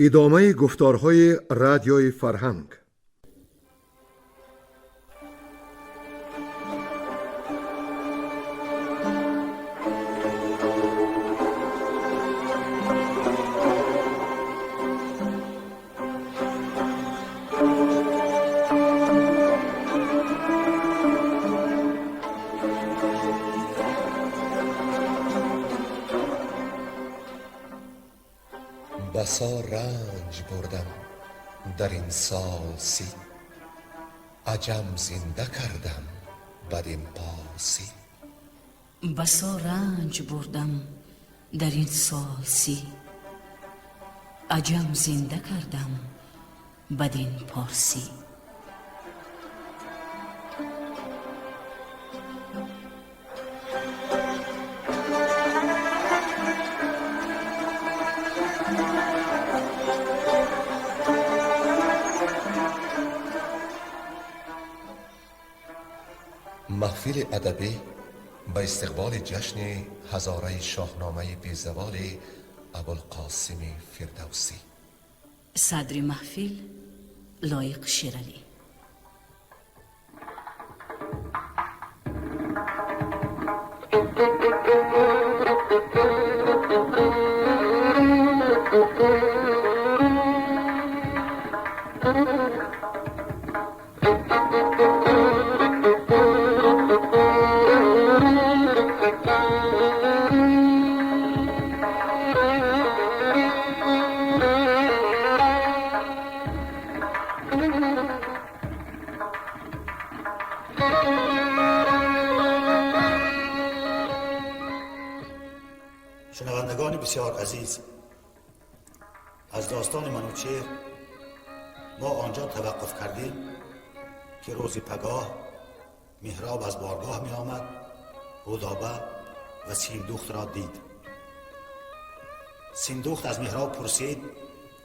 ادامه گفتارهای رادیوی فرهنگ. بسا رنج بردم در این سال سی، عجم زنده کردم بدین پارسی. بسا رنج بردم در این سال سی، عجم زنده کردم بدین پارسی. محفل ادبی به استقبال جشن هزاره شاهنامه بیزوال ابوالقاسم فردوسی. صدر محفل لایق شیرعلی. شنوندگان بسیار عزیز، از داستان منوچهر ما آنجا توقف کردیم که روزی پگاه مهراب از بارگاه می آمد، رودابه و سیندخت را دید. سیندخت از مهراب پرسید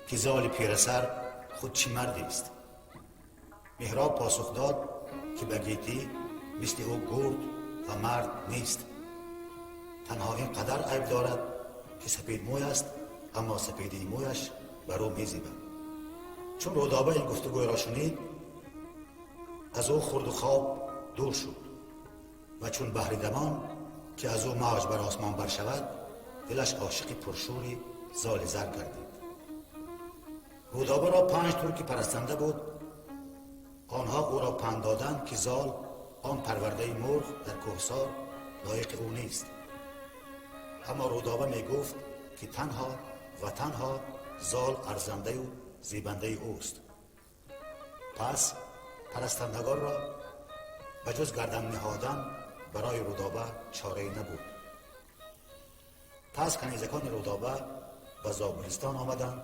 که زال پیرسر خود چی مردی است؟ مهراب پاسخ داد که به گیتی مثل او گرد و مرد نیست، تنها این قدر عیب دارد که سپید موی است، اما سپیدی مویش بر او میزیبد. چون رودابه این گفتگوی را شنید، از او خورد و خواب دور شد و چون بحر دمان که از او موج بر آسمان بر شود، دلش عاشق پرشوری زال زر گردید. رودابه را 5 ترک پرستنده بود. آنها او را پند دادند که زال آن پرورده مرغ در کوهسار لایق او نیست، اما رودابه می گفت که تنها و تنها زال ارزنده و زیبنده اوست. پس پرستندگان را به جز گردن نهادن برای رودابه چاره‌ای نبود. پس کنیزکان رودابه به زابلستان آمدند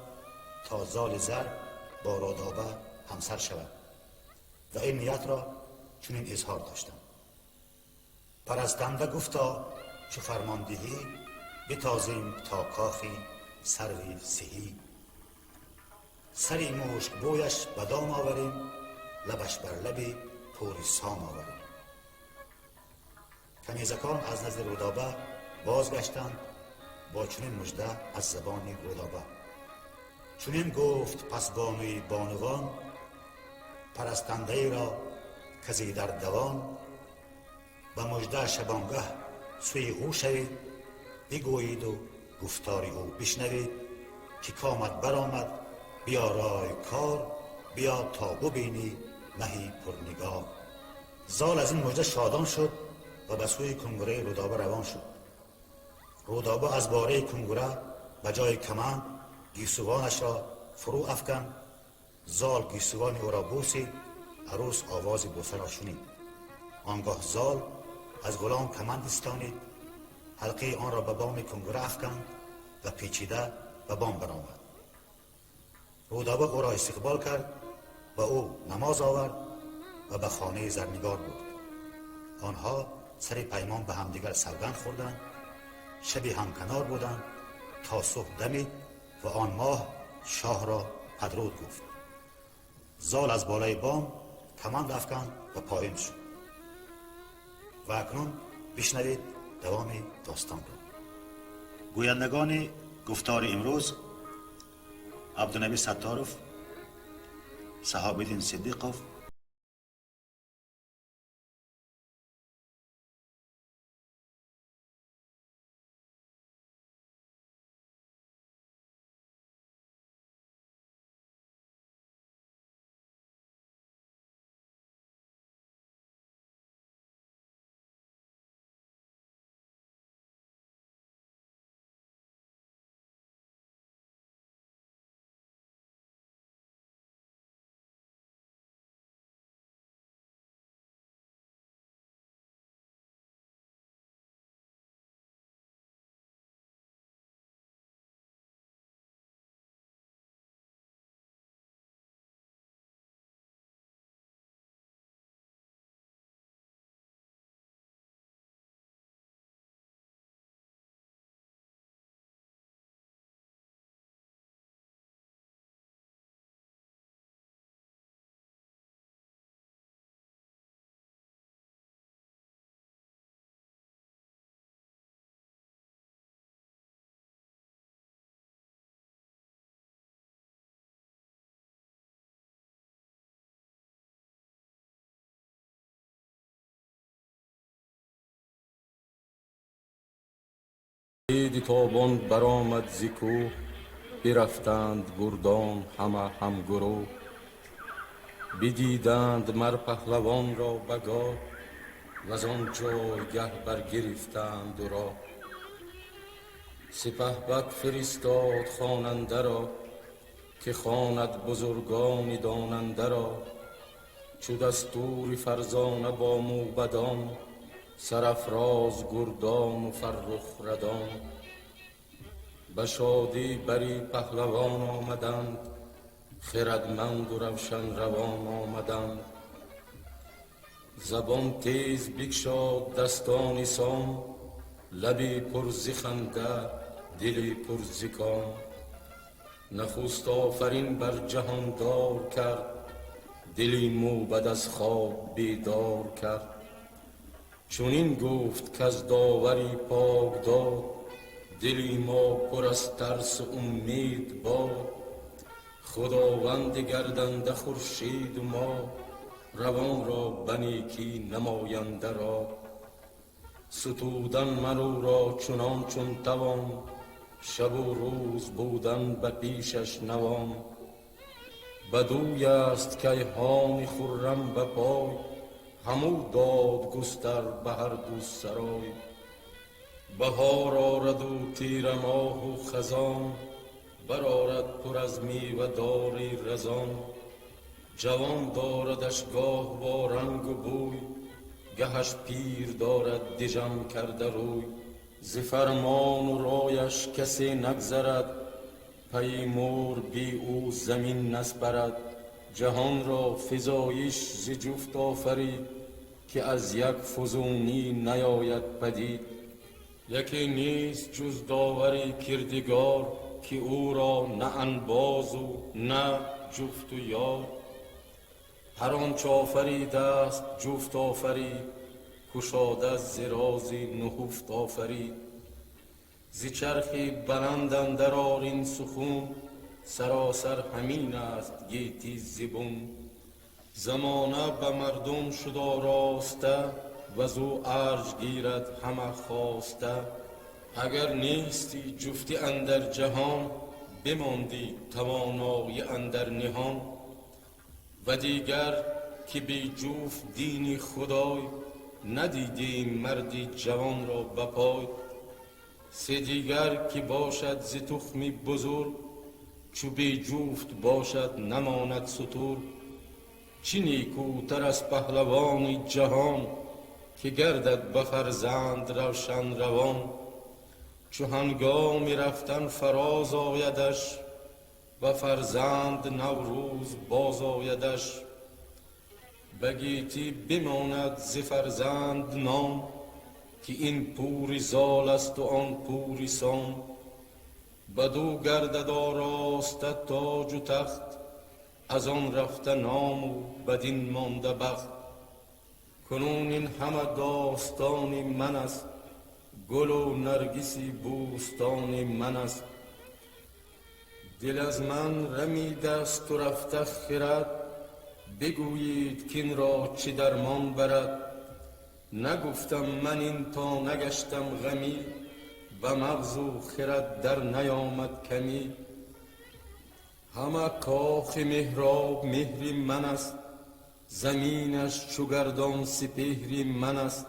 تا زال زر با رودابه همسر شود و این نیت را چنین اظهار داشتند: پرستنده گفتا چو فرمان دهی، بتازیم تا کاخی سروی سهی. سری مشک بویش به دام آوریم، لبش بر لبی پوری سام آوریم. کنیزکان از نزد رودابه بازگشتند با چنین مژده از زبان رودابه: چنین گفت پس بانوی بانوان، پرستنده ای را کزی در دوان. به مژده شبانگه سوی او شوید، بگویید و گفتاری او بشنوید که کامد برآمد بیا رای کار، بیا تا ببینی مهی پرنگار. زال از این مژده شادان شد و به سوی کنگره رودابه روان شد. رودابه از باره کنگره به جای کمان گیسوانش را فرو افکند. زال گیسوان او را بوسید. عروس آواز بوسه را شنید. آنگاه زال از غلام کمند استانید، حلقه آن را به بام کنگره افکند و پیچیده به بام برآمد. رودابه او را استقبال کرد و او نماز آورد و به خانه زرنگار بود. آنها سر پیمان به همدیگر سوگند خوردند. شبی همکنار بودند تا صبح دمید و آن ماه شاه را پدرود گفت. زال از بالای بام کمند افکند و پایین شد. و اکنون بشنوید دوام داستان را. گویندگان گفتار امروز عبدالنبی ستاروف، صحابیدین صدیقوف، دید تابان برآمد ز کوه، برفتند گردان همه همگروه. بدیدند مر پهلوان را به گاه، وزان جایگه برگرفتند او را. سپهبد فرستاد خواننده را، که خواند بزرگان داننده را. چو دستور فرزانه با موبدان، سرافراز گردان و فرخ ردان. به شادی بری پهلوان آمدند، خردمند و روشن روان آمدند. زبان تیز بگشاد دستان سام، لبی پر ز خنده دلی پر ز کام. نخست آفرین بر جهاندار کرد، دلی موبد از خواب بیدار کرد. چنین گفت کز داوری پاک داد، دلی ما پر از ترس و امید باد. خداوند گردنده خورشید و ماه، روان را به نیکی نماینده را. ستودن من او را چنان چون توان، شب و روز بودن به پیشش نوان. بدوی است کیهان خرم به پای، همو داد گستر به هر دو سرای. بهار آرد و تیر ماه و خزان، برآرد پر از میوه داری رزان. جوان داردش گاه با رنگ و بوی، گهش پیر دارد دژم کرده روی. ز فرمان و رایش کسی نگذرد، پی مور بی او زمین نسپرد. جهان را فزایش ز جفت آفرید، که از یک فزونی نیاید پدید. یکی نیست جز داوری کردگار، که او را نه انباز و نه جفت و یار. هر آنچ آفریده است جفت آفرید، گشاده ز رازی نهفت آفرید. ز چرخی بلند اندر آرین سخون، سراسر همین است گیتی زبون. زمانه به مردم شد آراسته، وزو ارج گیرد همه خواسته. اگر نیستی جفتی اندر جهان، بماندی توانای اندر نهان. و دیگر که بی جفت دین خدای، ندیدیم مردی جوان را به پای. سه دیگر که باشد ز تخمی بزرگ، چو بی جفت باشد نماند ستور. چه نیکوتر از پهلوان جهان، که گردد به فرزند روشن روان. چو هنگام رفتن فراز آیدش، و فرزند نوروز باز آیدش. به گیتی بماند ز فرزند نام، که این پوری زال است و آن پوری سام. بدو گردد آراسته تاج و تخت، از آن رفته نام و بدین مانده بخت. کنون این همه داستانی من است، گل و نرگسی بوستانی من است. دل از من رمیده است و رفته خرد، بگویید کین را چه درمان برد. نگفتم من این تا نگشتم غمی، و مغز و خرد در نیامد کمی. همه کاخ محراب مهر من است، زمینش چو گردان سپهر من است.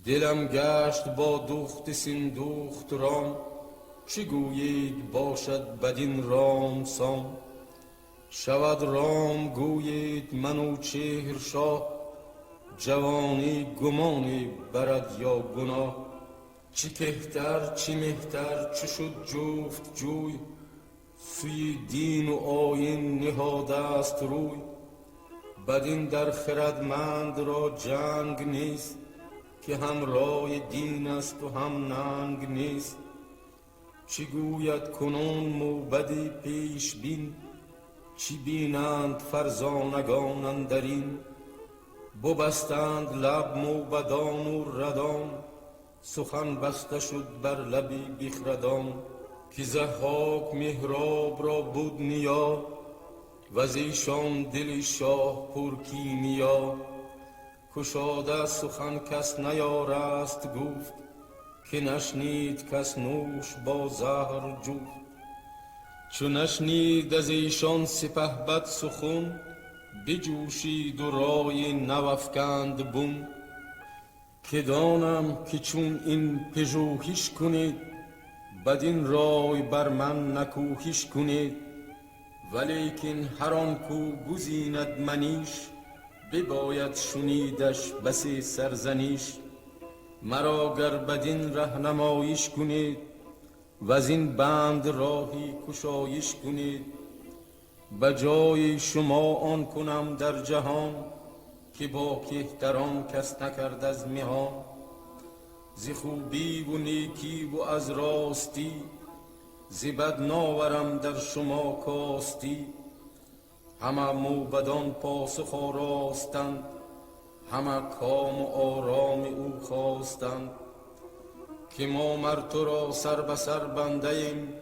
دلم گشت با دوخت سیندوخت رام، چه گویید باشد بدین رام سام. شود رام گویید منوچهر شاه، جوانی گمانی برد یا گناه. چه کهتر چه مهتر چه شد جفت جوی، سوی دین و آیین نهاده است روی. بدین در خردمند را جنگ نیست، که هم رای دین است و هم ننگ نیست. چی گوید کنون موبدی پیش بین، چی بینند فرزانگان اندرین. ببستند لب موبدان و ردان، سخن بسته شد بر لبی بخردان. که ضحاک محراب را بود نیا، وز ایشان دل شاه پر کیمیا. گشاده سخن کس نیارست گفت، که نشنید کس نوش با زهر جفت. چو نشنید از ایشان سپهبد سخن، بجوشید و رای نو افکند بن. که دانم که چون این پژوهش کنید، بدین رای بر من نکوهش کنید. ولیکن هر آن کو گزیند منیش، بباید شنیدش بسی سرزنیش. مرا گر بدین رهنمایش کنید، وز این بند راهی کشایش کنید. بجای شما آن کنم در جهان، که با کهتران کس نکرد از مهان. ز خوبی و نیکی و از راستی، ز بد ناورم در شما کاستی. همه موبدان پاسخ آراستند، همه کام و آرام او خواستند. که ما مر تو را سر به سر بنده ایم،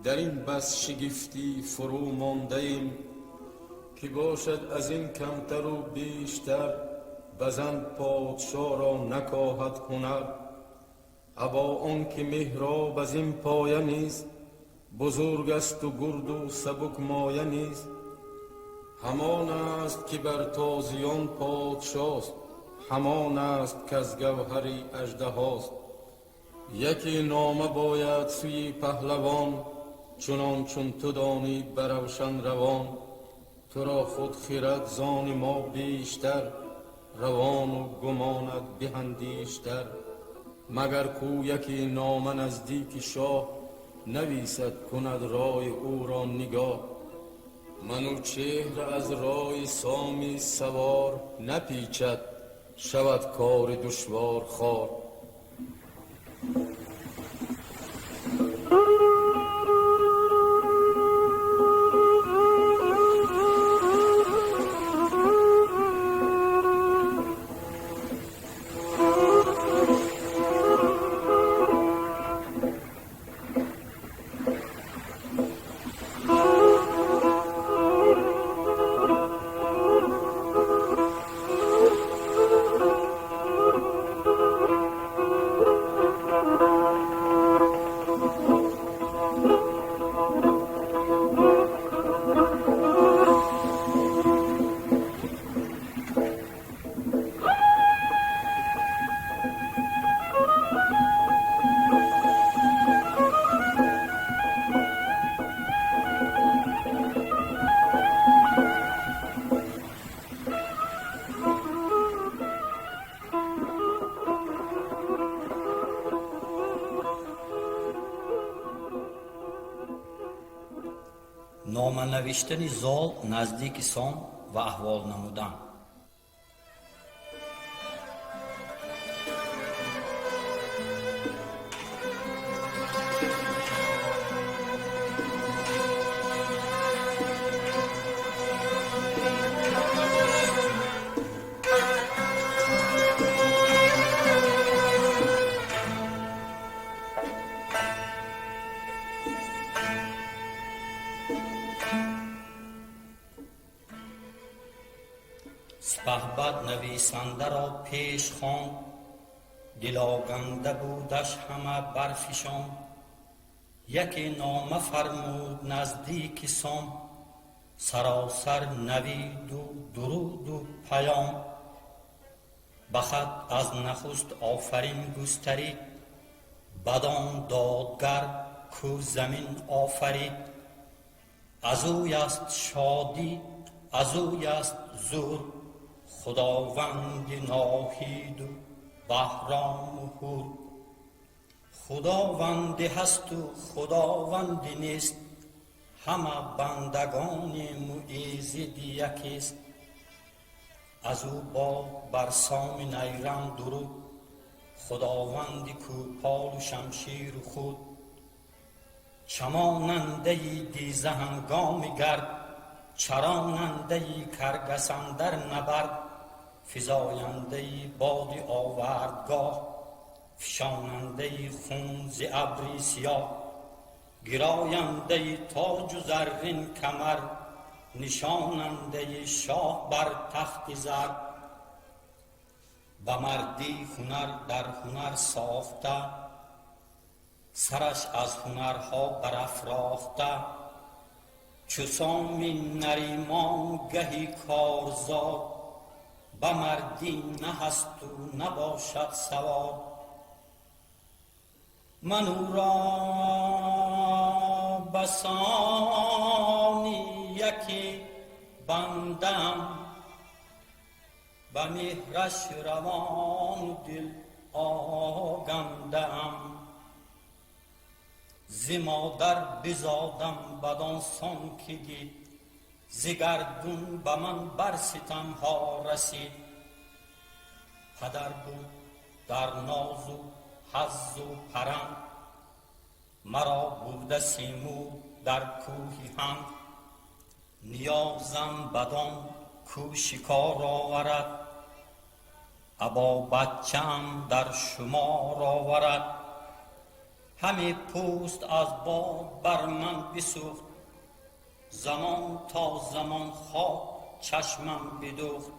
در این بس شگفتی فرو مانده ایم. که باشد از این کمتر و بیشتر، بزن پادشاه را نکاهد هنر. ابا آن که محراب از این پایه نیست، بزرگ است و گرد و سبک مایه نیست. همان است که بر تازیان پادشاست، همان است که از گوهری اژدهاست. یکی نامه باید سوی پهلوان، چنان چون تو دانی بروشن روان. تو را خود خرد زان ما بیشتر، روان و گمانت به اندیشتر. مگر کو یکی نامه نزدیک شاه، نویسد کند رای او را نگاه. منوچهر از رای سامی سوار، نپیچد شود کار دشوار خوار. نامه نوشتن زال نزدیک سام و احوال نمودن. سپهبد نویسنده را پیش خواند، دل آگنده بودش همه برفشان. یکی نامه فرمود نزدیک سام، سراسر نوید و درود و پیام. بخط از نخست آفرین گسترید، بدان دادگر کو زمین آفرید. از اوی است شادی از اوی است زور، خداوند ناهید و بهرام و هور. خداوندی هست و خداوندی نیست، همه بندگان معیزد یکیست. از او با برسام نیرم درود، خداوندی کو پال و شمشیر و خود. چماننده دیزه هنگام گرد، چراننده کرگس اندر نبرد. فزاینده باد آوردگاه، فشاننده خون ز ابری سیاه. گراینده تاج و زرین کمر، نشاننده شاه بر تخت زر. به مردی هنر در هنر ساخته، سرش از هنرها برافراخته. چو سامی نریمان گهی کارزار، به مردی نه هست و نباشد سوار. من او را بسانی یکی بندم، به مهرش روان دل آگندم. ز مادر بزادم بدان سان که دید، ز گردون به من بر ستم ها رسید. پدر بود در ناز و حظ و پرم، مرا بوده سیمور در کوهی هم. نیازم بدان کو شکار آورد، ابا بچم در شمار آورد. همی پوست از باد بر من بسوخت، زمان تا زمان خواب چشمم بدوخت.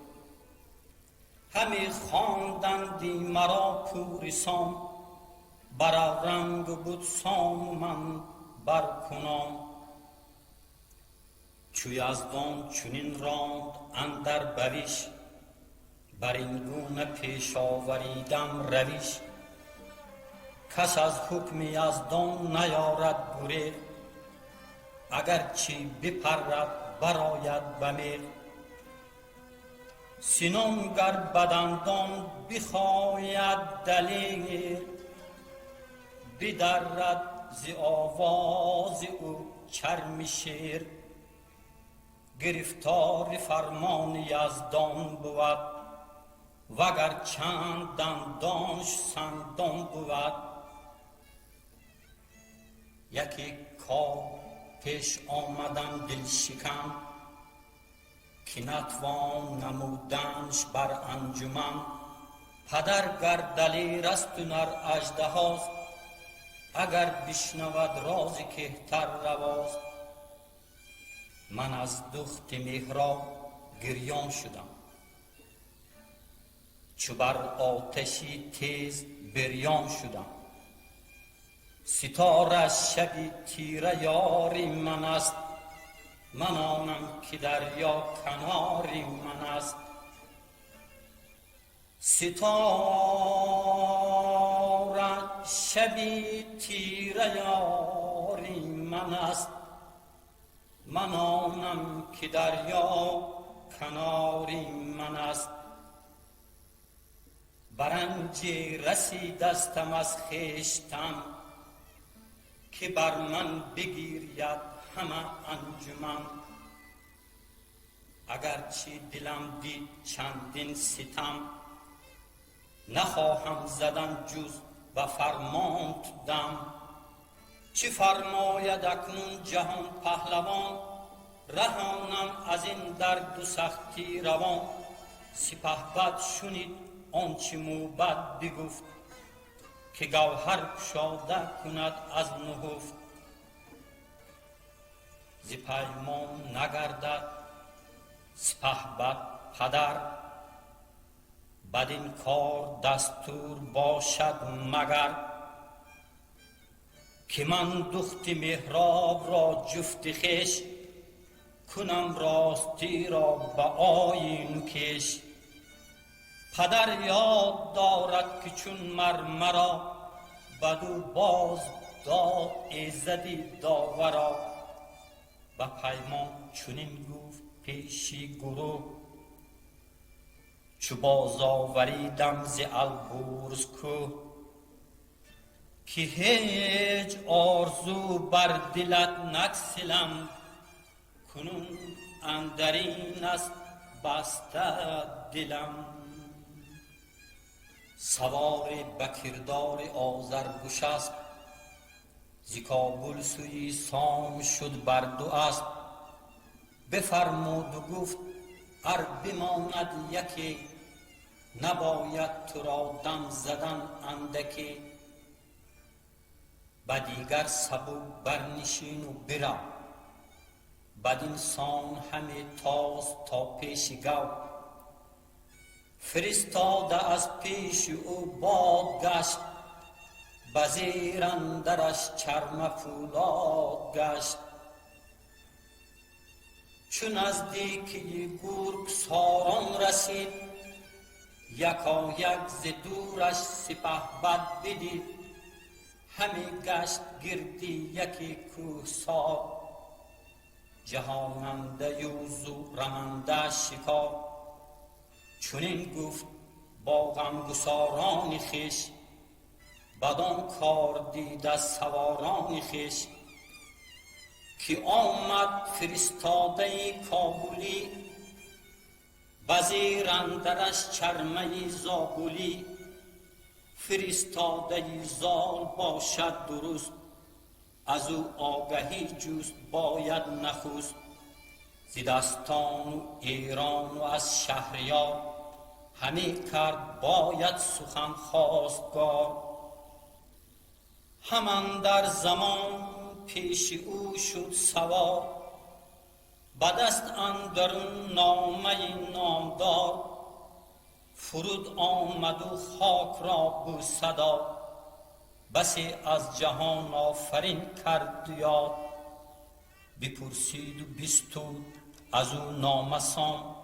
همی خواندندی مرا پوری سام، بر رنگ بود سام من بر کنام. چو یزدان چنین راند اندر بویش، بر این گونه پیش آوریدم رویش. کس از حکم یزدان نیارد گریخت، اگر چی بپرد براید به میغ. سنان گر بدندان بخواید دلیر، بدرد ز آواز او چرم شیر. گرفتار فرمان یزدان بود، وگر چند دندانش سندان بود. یکی کار پیش آمدن دل شکن، که نتوان نمودنش بر انجمن. پدر گر دلیر است و نر اژدهاست، اگر بشنود راز کهتر رواست. من از دخت مهراب گریان شدم، چو بر آتشی تیز بریان شدم. ستاره شبی تیره یاری من است، من آنم که دریا کناری من است. ستاره شبی تیره یاری من است، من آنم که دریا کناری من است. برنجی رسیدستم از خویشتن، که بر من بگیرید همه انجمن. اگرچه دلم دید چندین ستم، نخواهم زدن جز و فرمانت دم. چه فرماید اکنون جهان پهلوان، رهانم از این درد و سختی روان. سپهبد شنید آنچه موبد بگفت، که گوهر گشاده کند از نهفت. ز پیمان نگردد سپهبد پدر، بدین کار دستور باشد مگر، که من دخت مهراب را جفت خویش، کنم راستی را به آیین کش. پدر یاد دارد که چون مرا بدو باز داد ایزدی داورا. به پیمان چنین گفت پیشی گروه، چو باز آوریدم ز البرز کوه، که هیچ آرزو بر دلت نگسلم، کنون اندرین است بسته دلم. سوار به کردار آذرگوش است، ز کابل سوی سام شد بر دو اسب. بفرمود و گفت ار بماند یکی، نباید تو را دم زدن اندکی. به دیگر سبک برنشین و برو، بدین سان همه تاز تا پیش گو. فرستاده از پیش او باد گشت، به زیر اندرش چرم فولاد گشت. چون نزدیکی گرگ ساران رسید، یکایک ز دورش سپهبد بدید. همی گشت گردی یکی کوهسار، جهاننده یوز و رمنده شکار. چنین گفت با غمگساران خویش، بدان کار دید از سواران خویش. که آمد فرستاده کابلی، به زیر اندرش چرمه زابلی. فرستاده زال باشد درست، از او آگهی جست باید نخست. ز دستان و ایران و از شهریار، همی کرد باید سخن خواستگار. همان در زمان پیش او شد سوار، به دست اندرون نامه نامدار. فرود آمد و خاک را بو صدا، بسی از جهان آفرین کرد یاد. بپرسید و بستود از او نامه سام،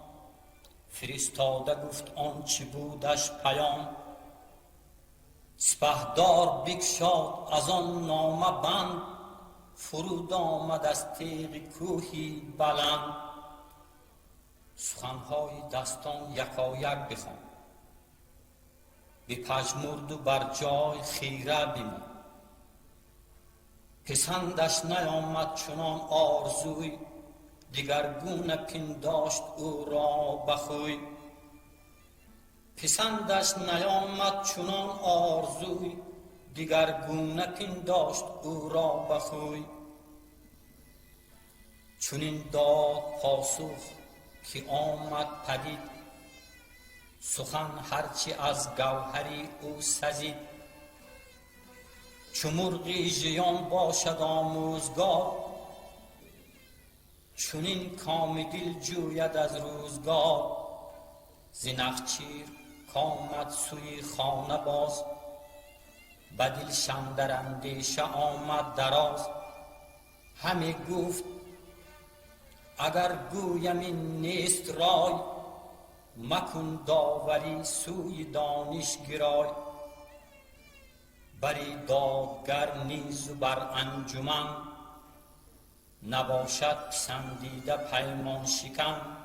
فرستاده گفت آنچه بودش پیام. سپهدار بگشاد از آن نامه بند، فرود آمد از تیغ کوهی بلند. سخنهای دستان یکایک بخواند، بپژمرد و بر جای خیره بماند. پسندش نیامد چنان آرزوی، دگرگونه پنداشت او را بخوی. پسندش نیامد چنان آرزوی، دگرگونه پنداشت او را بخوی. چنین داد پاسخ که آمد پدید، سخن هرچی از گوهری او سزید. چو مرغی ژیان باشد آموزگار، چنین کام دل جوید از روزگار. ز نخچیر کامد سوی خانه باز، به دلشان در اندیشه آمد دراز. همی گفت اگر گویم این نیست رای، مکن داوری سوی دانش گرای. بری دادگر نیز و بر انجمن، نباشد پسندیده پیمان شکن.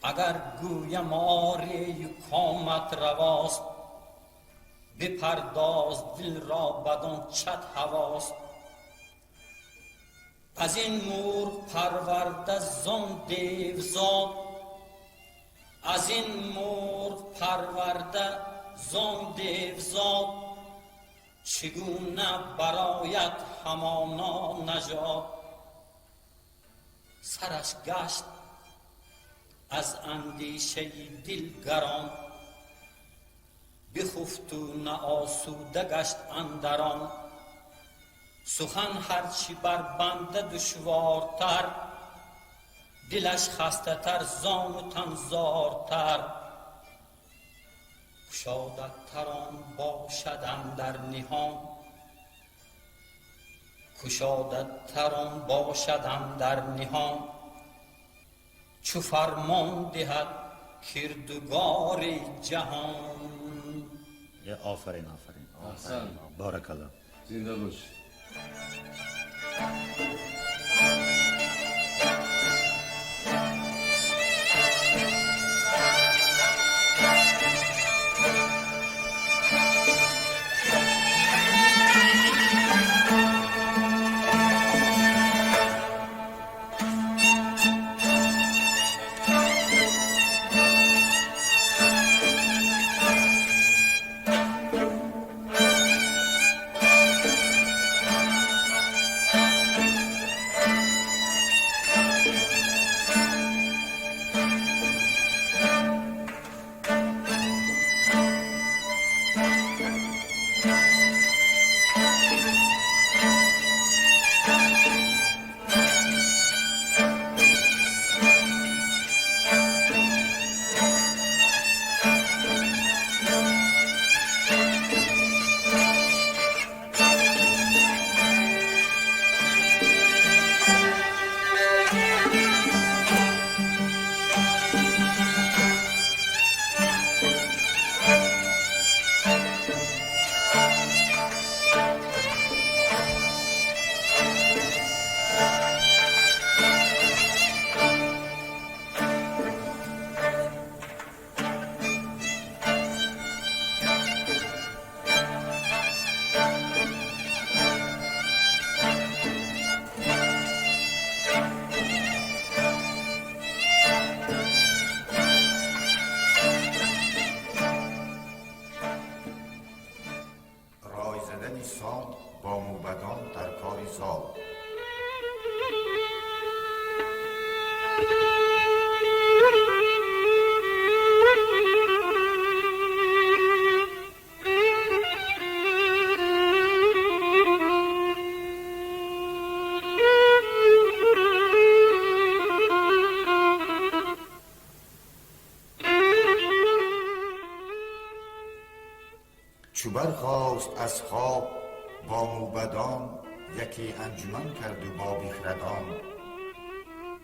اگر گویم آری و کامت رواست، بپرداز دل را بدان چت هواست. از این مرغ پرورده زان دیوزاد، از این مرغ پرورده زان دیوزاد. چگونه برایت همانا نژاد. سرش گشت از اندیشه دل گران، بخفت و نه آسوده گشت اندران. سخن هرچی بر بنده دشوارتر، دلش خسته تر زان و تن زارتر. گشادت تران باشد در نهان، گشادت تران باشد در نهان. چو فرمان دهد کردگار جهان. آفرین بارک الله. زنده باش. چو برخاست از خواب با موبدان، یکی انجمن کرد و با بیخردان.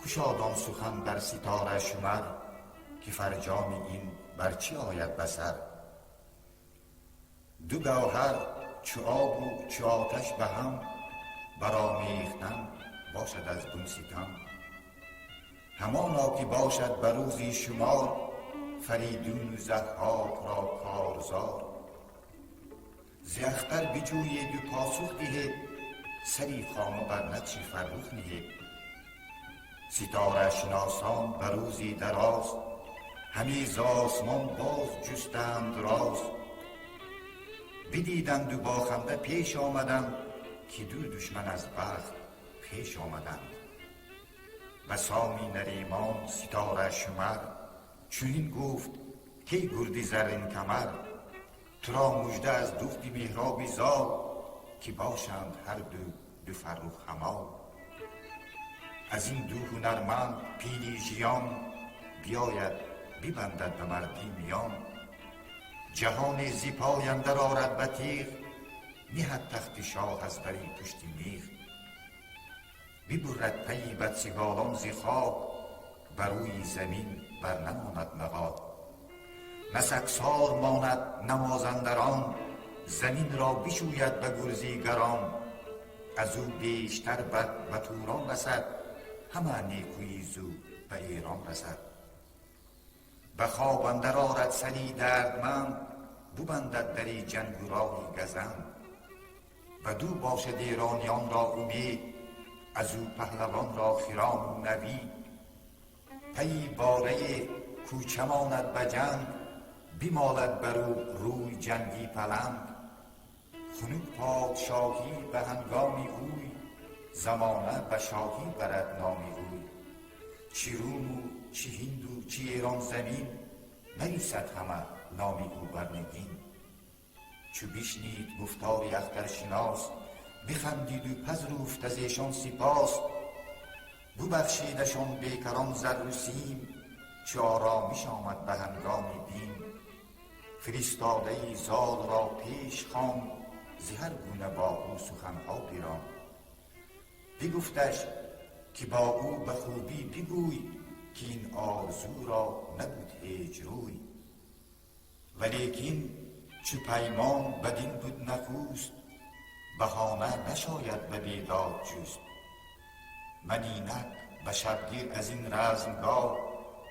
گشاد سخن بر ستاره شمر، که فرجام این بر چی آید بسر. دو گوهر چو آب و چو آتش به هم، برآمیختن باشد از گون ستم. همانا که باشد بر روزی شمار، فریدون و ضحاک را کارزار. ز اختر بجوید و پاسخ دهید، سری خامه بر نقش فرخ نهید. ستاره شناسان بر روزی دراز، همی ز آسمان باز جستند راز. بدیدند و با خنده پیش آمدند، که دو دشمن از بخت پیش آمدند. بسامی نریمان ستاره شمر، چنین گفت که گردی زرین کمر. تو را مژده از دفت مهرابی زال، که باشند هر دو فرخ همال. از این دو هنرمند پیلی ژیان، بیاید ببندد به مردی میان. جهان زی پای اندر آرد به تیغ، نهد تخت شاه از بری پشت میغ. ببرد پی بدسگالان ز خاک، بر روی زمین بر نماند نهاد. نه سگسار ماند نه مازندران، زمین را بشوید به گرزیگران. از او بیشتر بد به توران رسد، همه نیکویی زو به ایران رسد. به خواب اندر آرد سری دردمند، ببندد دری جنگ و راه گزند. بدو باشد ایرانیان را امید، از او پهلوان را خرام و نوید. پی باره کوچه ماند به جنگ، بمالد بر او روی جنگی پلنگ. خنک پادشاهی به هنگامی اوی، زمانه به شاهی برد نامی روی. چی روم و چی هند و چی ایران زمین، نریسد همه نامی او بر نگین. چو بشنید گفتار اخترشناس، بخندید و پذرفت از ایشان سپاس، ببخشیدشان بیکران زر و سیم، چه آرامش آمد به هنگام بیم. فرستاده زال را پیش خواند، ز هر گونه با او سخنها پیراند. بگفتش که با او به خوبی بگوی، که این آرزو را نبود هیچ روی. ولیکن چو پیمان بدین بود نخست، بهانه نشاید به بیداد جست. من اینک به شبگیر از این رزمگاه،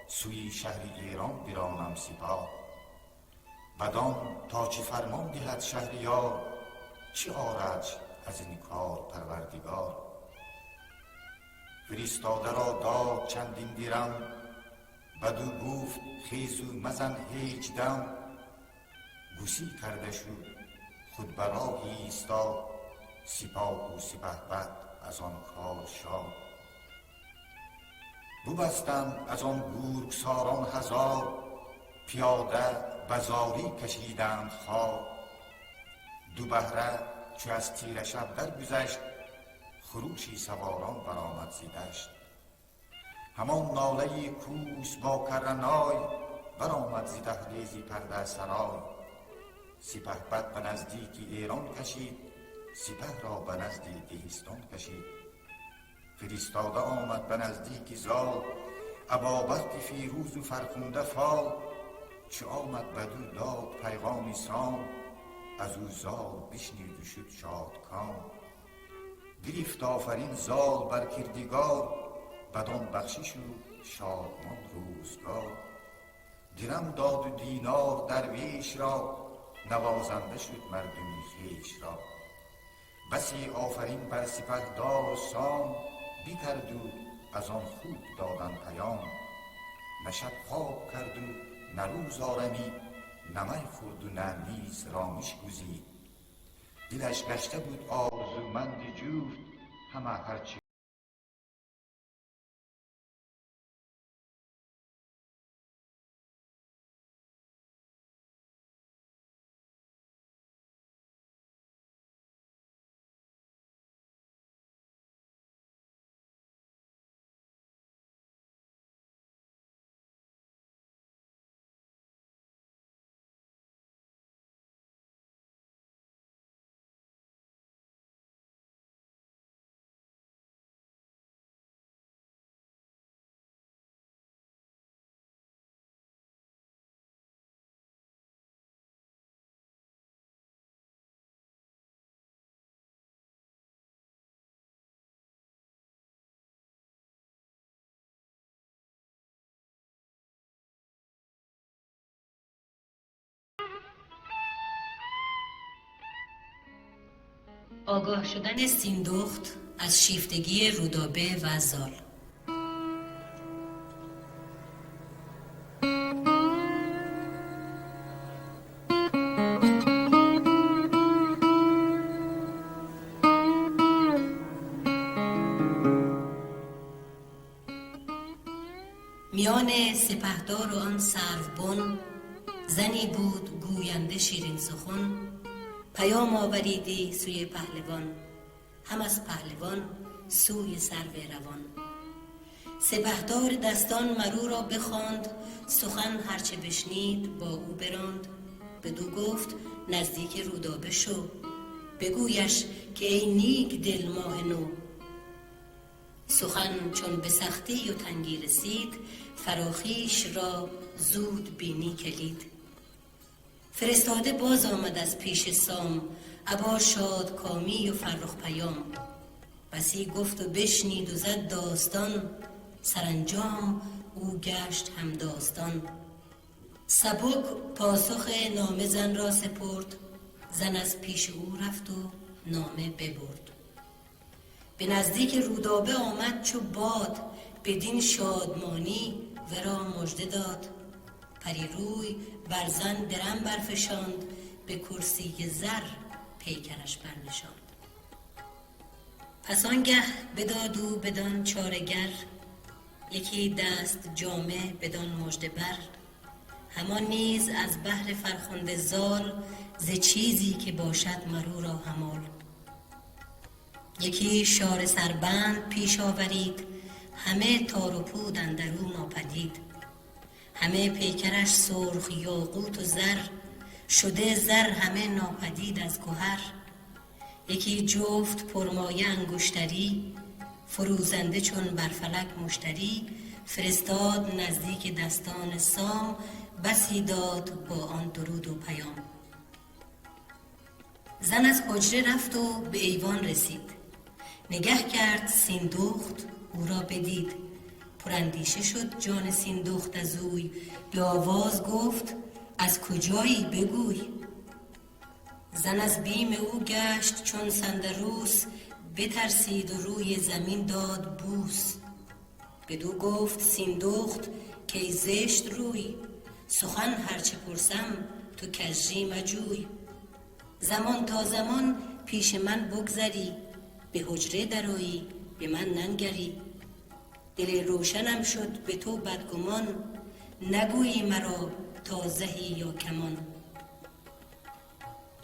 سوی شهر ایران برانم سپاه. بدان تا چه فرمان دهد شهریار، چه آرد از این کار پروردگار. فرستاده را داد چندین درم، بدو گفت خیز و مزن هیچ دم. گسی کرده شد خود به راه ایستاد، سپاه و سپهبد از آن کار شاد. ببستند از آن گرگساران هزار، پیاده به زاری کشیدند خوار. دو بهره چو از تیره شب درگذشت، خروشی سواران برآمد ز دشت. همان ناله کوس با کرنای، برآمد ز دهلیز پرده سرای. سپهبد به نزدیک ایران کشید، سپه را به نزد دهستان کشید. فرستاده آمد به نزدیک زال، ابا بخت فیروز و فرخنده فال. چه آمد بدو داد پیغامی سام، از او زال بشنید و شد شادکام. گرفت آفرین زال بر کردگار، بدان بخشش و شادمان روزگار. درم داد و دینار درویش را، نوازنده شد مردمی خویش را. بسی آفرین بر سپهدار سام، بیکرد و از آن خوب دادن پیام. نه شب خواب کرد و نه روز آرمید، نه می خورد و نه نیز رامش گزید. دلش گشته بود آرزومند جفت، همه هرچی آگاه شدن سیندخت از شیفتگی رودابه و زال. میان سپهدار و آن سروبن، زنی بود گوینده شیرین سخن. پیام آوریدی سوی پهلوان، هم از پهلوان سوی سرو روان. سپهدار دستان مرو را بخواند، سخن هرچه بشنید با او براند. بدو گفت نزدیک رودابه شو، بگویش که ای نیک دل ماه نو. سخن چون به سختی و تنگی رسید، فراخیش را زود بینی کلید. فرستاده باز آمد از پیش سام، ابا شادکامی و فرخ پیام. بسی گفت و بشنید و زد داستان، سرانجام او گشت هم داستان. سبک پاسخ نامه زن را سپرد، زن از پیش او رفت و نامه ببرد. به نزدیک رودابه آمد چو باد، بدین شادمانی ورا مژده داد. پری روی بر زن درم برفشاند، به کرسی زر پیکرش برنشاند. پس آنگه بداد او بدان چارگر، یکی دست جامه بدان مژده بر. همان نیز از بهر فرخنده زال، ز چیزی که باشد مرو را همال. یکی شار سربند پیش آورید، همه تار و پود اندر او ناپدید. همه پیکرش سرخ یاقوت و زر، شده زر همه ناپدید از گهر. یکی جفت پرمایه انگشتری، فروزنده چون بر فلک مشتری. فرستاد نزدیک دستان سام، بسی داد با آن درود و پیام. زن از حجره رفت و به ایوان رسید، نگه کرد سیندخت او را بدید. پراندیشه شد جان سیندخت از اوی، به آواز گفت از کجایی بگوی. زن از بیم او گشت چون سندروس، بترسید و روی زمین داد بوس. بدو گفت سیندخت که ای زشت روی، سخن هرچه پرسم تو کژی مجوی. زمان تا زمان پیش من بگذری، به حجره درآیی به من ننگری. دل روشنم شد به تو بدگمان، نگویی مرا تا زهی یا کمان.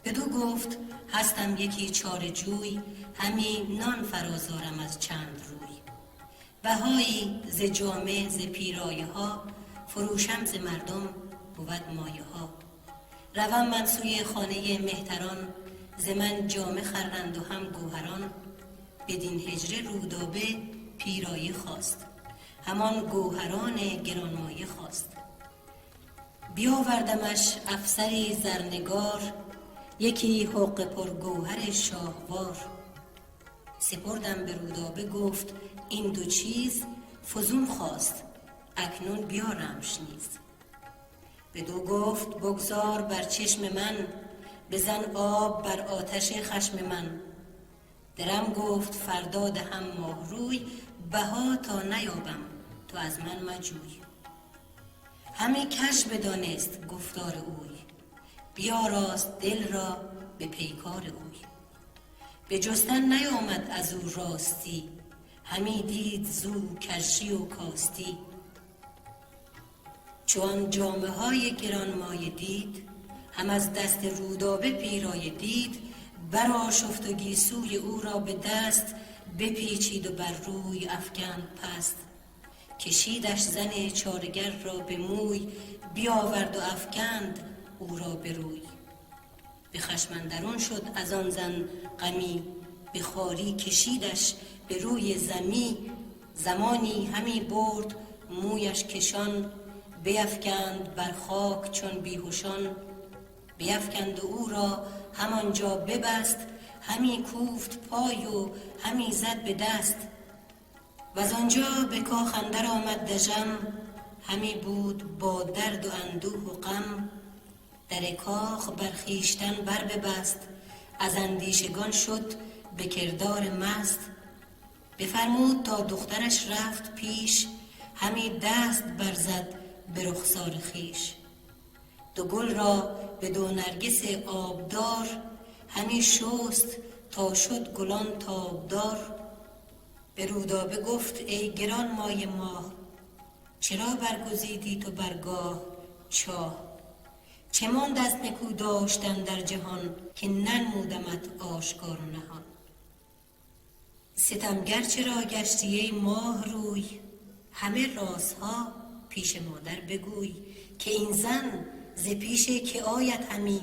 بدو گفت هستم یکی چاره جوی، همی نان فرازارم از چند روی. بهایی ز جامه ز پیرایه ها، فروشم ز مردم بود مایه ها. روم من سوی خانه مهتران، ز من جامه خرند و هم گوهران. بدین هجره رودابه پیرایه خواست، همان گوهران گرانمایه خواست. بیاوردمش افسری زرنگار، یکی حقه پرگوهر شاهوار. سپردم به رودابه گفت این دو چیز، فزون خواست اکنون بیارمش نیز. بدو گفت بگذار بر چشم من، بزن آب بر آتش خشم من. درم گفت فردا دهم ماه روی، بها تا نیابم تو از من مجوی. همه کژ بدانست گفتار اوی، بیاراست دل را به پیکار اوی. به جستن نیامد از او راستی، همی دید زو کژی و کاستی. چون جامه های گرانمایه دید، هم از دست رودابه پیرایه دید. برآشفت و گیسوی او را به دست، بپیچید و بر روی افکند پست. کشیدش زن چارگر را به موی، بیاورد و افکند او را به روی. به خشم اندرون شد از آن زن غمی، به خواری کشیدش به روی زمی. زمانی همی برد مویش کشان، بیفکند بر خاک چون بیهوشان. بیفکند او را همانجا ببست، همی کوفت پای و همی زد به دست. وز آنجا به کاخ اندر آمد دژم، همی بود با درد و اندوه و غم. در کاخ بر خویشتن بر ببست، از اندیشگان شد به کردار مست. بفرمود تا دخترش رفت پیش، همی دست برزد به رخسار خویش. دو گل را به دو نرگس آبدار، همی شست تا شد گلان تابدار. به رودابه گفت ای گران مایه ماه، چرا برگزیدی تو برگاه چاه. چه ماند از نکو داشتن در جهان، که ننمودمت آشکار و نهان. ستمگر چرا گشتی ای ماه روی، همه رازها پیش مادر بگوی. که این زن ز پیش که آید همی،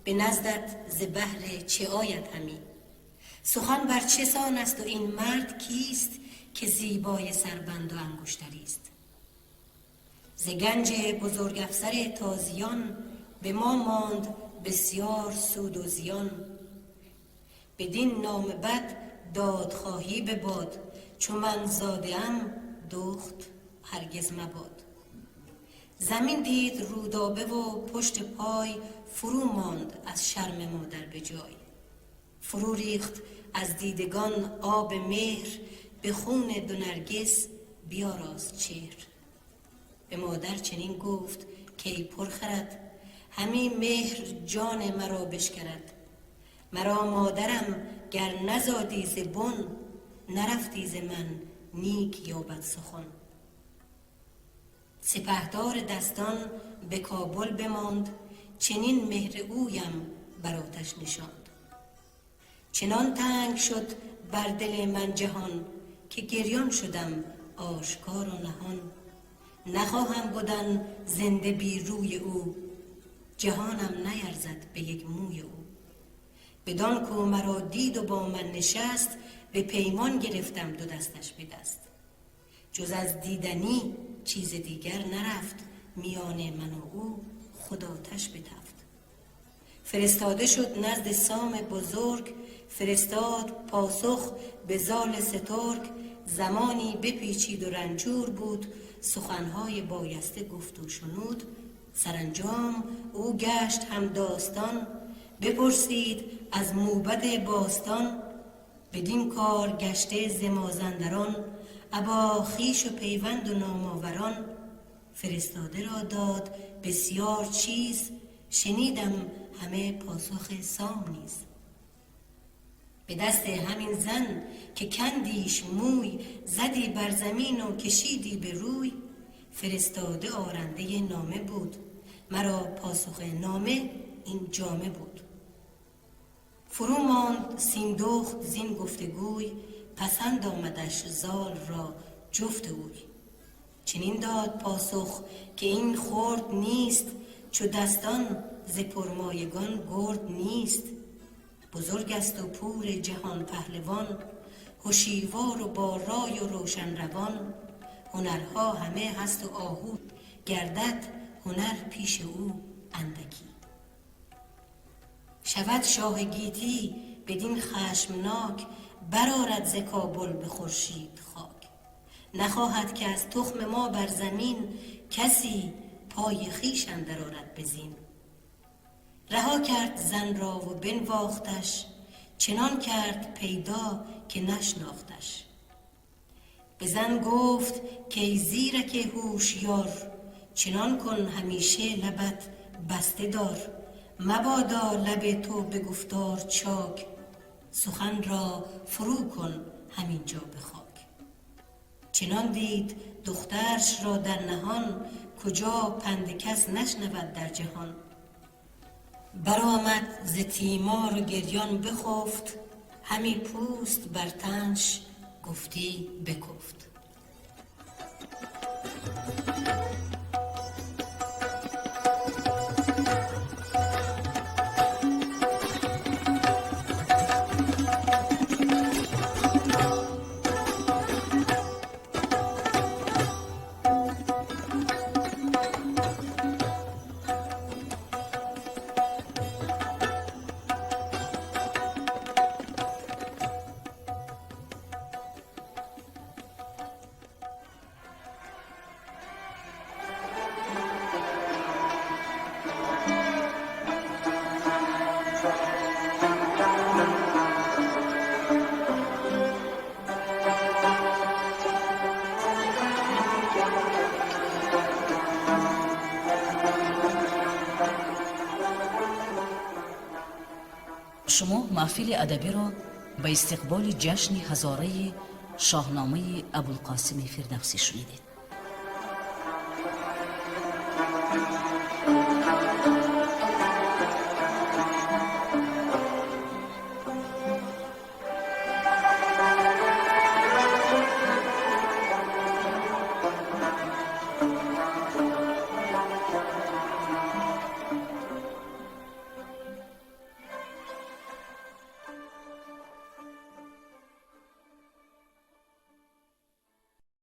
به نزدت ز بهر چه آید همی. سخن بر چه سان است و این مرد کیست، که زیبای سربند و انگشتریست. ز گنج بزرگ افسر تازیان، به ما ماند بسیار سود و زیان. بدین نام بد دادخواهی بباد، چو من زاده ام دخت هرگز مباد. زمین دید رودابه و پشت پای، فرو ماند از شرم مادر به جای. فرو ریخت از دیدگان آب مهر، به خون دو نرگس بیاراست چهر. به مادر چنین گفت که ای پرخرد، همی مهر جان مرا بشکرد. مرا مادرم گر نزادی ز بن، نرفتی ز من نیک یا بد سخن. سپهدار دستان به کابل بماند، چنین مهر اویم بر آتش نشاند. چنان تنگ شد بر دل من جهان، که گریان شدم آشکار و نهان. نخواهم بودن زنده بی روی او، جهانم نیرزد به یک موی او. بدان کو مرا دید و با من نشست، به پیمان گرفتم دو دستش به دست. جز از دیدنی چیز دیگر نرفت، میان من و او خود آتش بتفت. فرستاده شد نزد سام بزرگ، فرستاد پاسخ به زال سترگ. زمانی بپیچید و رنجور بود، سخنهای بایسته گفت و شنود. سرانجام او گشت هم داستان، بپرسید از موبد باستان. بدین کار گشته ز مازندران، ابا خویش و پیوند و نامآوران. فرستاده را داد بسیار چیز، شنیدم همه پاسخ سام نیز. به دست همین زن که کندیش موی، زدی بر زمین و کشیدی به روی. فرستاده آرنده نامه بود، مرا پاسخ نامه این جامه بود. فرو ماند سیندخت زین گفتگوی، پسند آمدش زال را جفت اوی. چنین داد پاسخ که این خرد نیست، چو دستان ز پرمایگان گرد نیست. بزرگ است و پور جهان پهلوان، هوشیوار و با رای و روشن روان. هنرها همه هست و آهو گردد، هنر پیش او اندکی. شود شاه گیتی بدین خشمناک، برآرد ز کابل به خورشید خاک. نخواهد که از تخم ما بر زمین، کسی پای خویش اندر آرد به زین. رها کرد زن را و بنواختش، چنان کرد پیدا که نشناختش. به زن گفت که ای زیرک هوشیار، چنان کن همیشه لبت بسته دار. مبادا لب تو به گفتار چاک، سخن را فرو کن همینجا به خاک. چنان دید دخترش را در نهان، کجا پند کس نشنود در جهان. برآمد ز تیمار و گریان بخفت، همی پوست بر تنش گفتی بکفت. شما محفل ادبی را به استقبال جشن هزاره شاهنامه ابوالقاسم فردوسی شنیدید.